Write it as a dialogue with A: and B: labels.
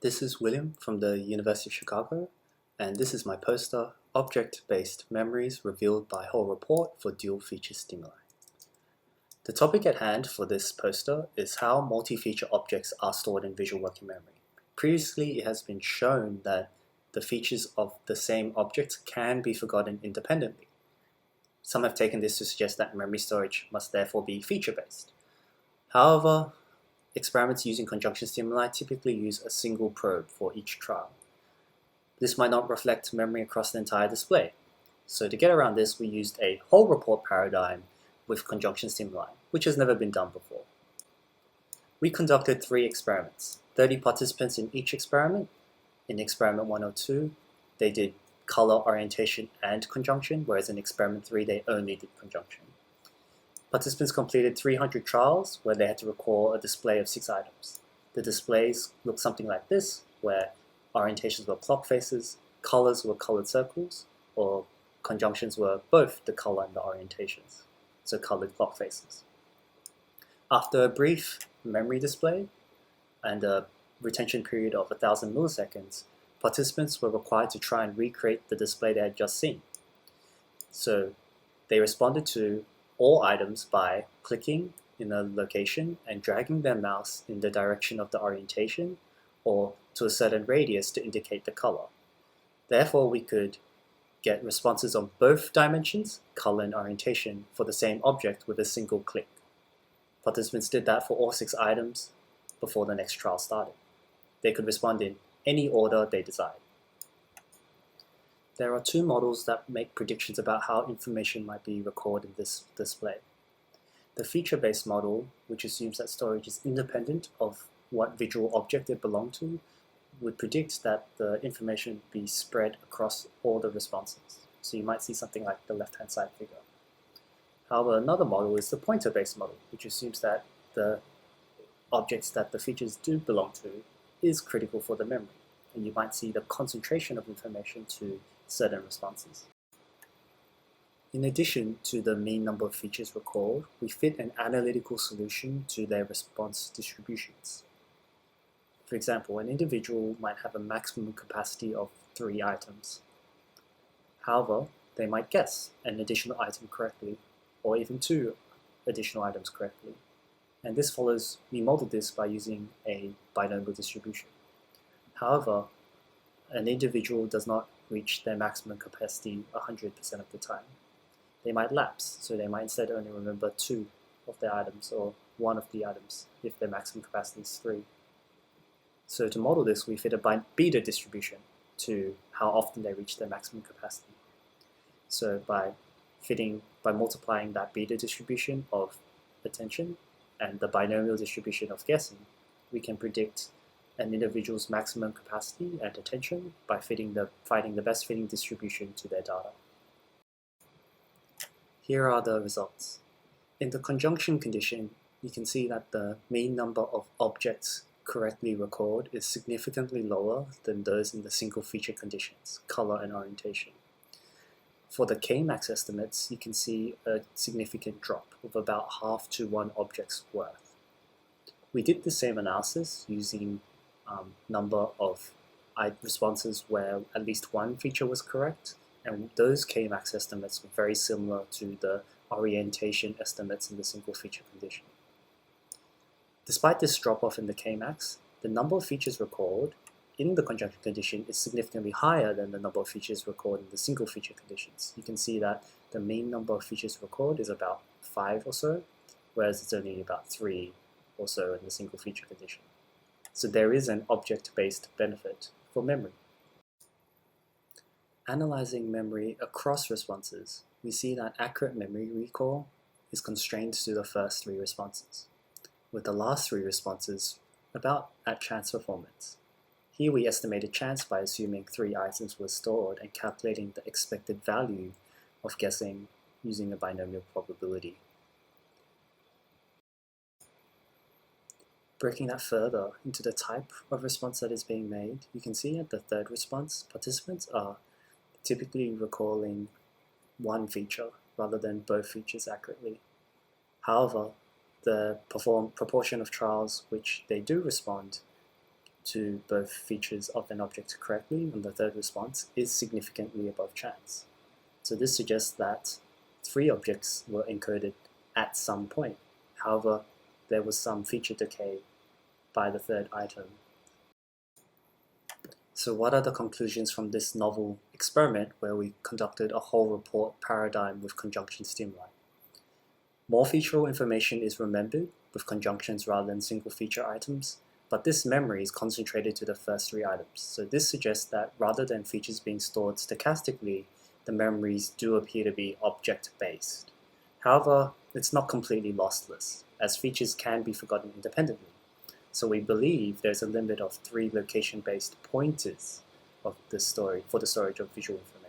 A: This is William from the University of Chicago, and this is my poster, Object-Based Memories Revealed by Whole Report for Dual-Feature Stimuli. The topic at hand for this poster is how multi-feature objects are stored in visual working memory. Previously, it has been shown that the features of the same object can be forgotten independently. Some have taken this to suggest that memory storage must therefore be feature-based. However, experiments using conjunction stimuli typically use a single probe for each trial. This might not reflect memory across the entire display. So to get around this, we used a whole report paradigm with conjunction stimuli, which has never been done before. We conducted 3 experiments, 30 participants in each experiment. In experiment 102, they did color, orientation, and conjunction, whereas in experiment 3, they only did conjunction. Participants completed 300 trials where they had to recall a display of 6 items. The displays looked something like this, where orientations were clock faces, colors were colored circles, or conjunctions were both the color and the orientations, so colored clock faces. After a brief memory display and a retention period of 1,000 milliseconds, participants were required to try and recreate the display they had just seen. So they responded to all items by clicking in a location and dragging their mouse in the direction of the orientation or to a certain radius to indicate the color. Therefore, we could get responses on both dimensions, color and orientation, for the same object with a single click. Participants did that for all 6 items before the next trial started. They could respond in any order they desired. There are 2 models that make predictions about how information might be recorded in this display. The feature-based model, which assumes that storage is independent of what visual object it belongs to, would predict that the information would be spread across all the responses. So you might see something like the left-hand side figure. However, another model is the pointer-based model, which assumes that the objects that the features do belong to is critical for the memory, and you might see the concentration of information to certain responses. In addition to the mean number of features recalled, we fit an analytical solution to their response distributions. For example, an individual might have a maximum capacity of 3 items. However, they might guess an additional item correctly, or even 2 additional items correctly. And this follows, we modeled this by using a binomial distribution. However, an individual does not reach their maximum capacity 100% of the time. They might lapse, so they might instead only remember 2 of their items or 1 of the items if their maximum capacity is 3. So to model this, we fit a beta distribution to how often they reach their maximum capacity. So by multiplying that beta distribution of attention and the binomial distribution of guessing, we can predict an individual's maximum capacity and attention by finding the best fitting distribution to their data. Here are the results. In the conjunction condition, you can see that the mean number of objects correctly recalled is significantly lower than those in the single feature conditions, color and orientation. For the K-max estimates, you can see a significant drop of about half to 1 object's worth. We did the same analysis using number of responses where at least 1 feature was correct, and those K-max estimates were very similar to the orientation estimates in the single feature condition. Despite this drop-off in the K-max, the number of features recalled in the conjunction condition is significantly higher than the number of features recorded in the single feature conditions. You can see that the mean number of features recorded is about 5 or so, whereas it's only about 3 or so in the single feature condition. So there is an object-based benefit for memory. Analyzing memory across responses, we see that accurate memory recall is constrained to the first 3 responses, with the last 3 responses about at chance performance. Here we estimated chance by assuming 3 items were stored and calculating the expected value of guessing using a binomial probability. Breaking that further into the type of response that is being made, you can see at the 3rd response, participants are typically recalling 1 feature rather than both features accurately. However, the proportion of trials which they do respond to both features of an object correctly, and the third response is significantly above chance. So this suggests that 3 objects were encoded at some point. However, there was some feature decay by the third item. So what are the conclusions from this novel experiment where we conducted a whole report paradigm with conjunction stimuli? More featural information is remembered with conjunctions rather than single feature items, but this memory is concentrated to the first 3 items. So this suggests that rather than features being stored stochastically, the memories do appear to be object-based. However, it's not completely lossless, as features can be forgotten independently. So we believe there's a limit of 3 location-based pointers of the story for the storage of visual information.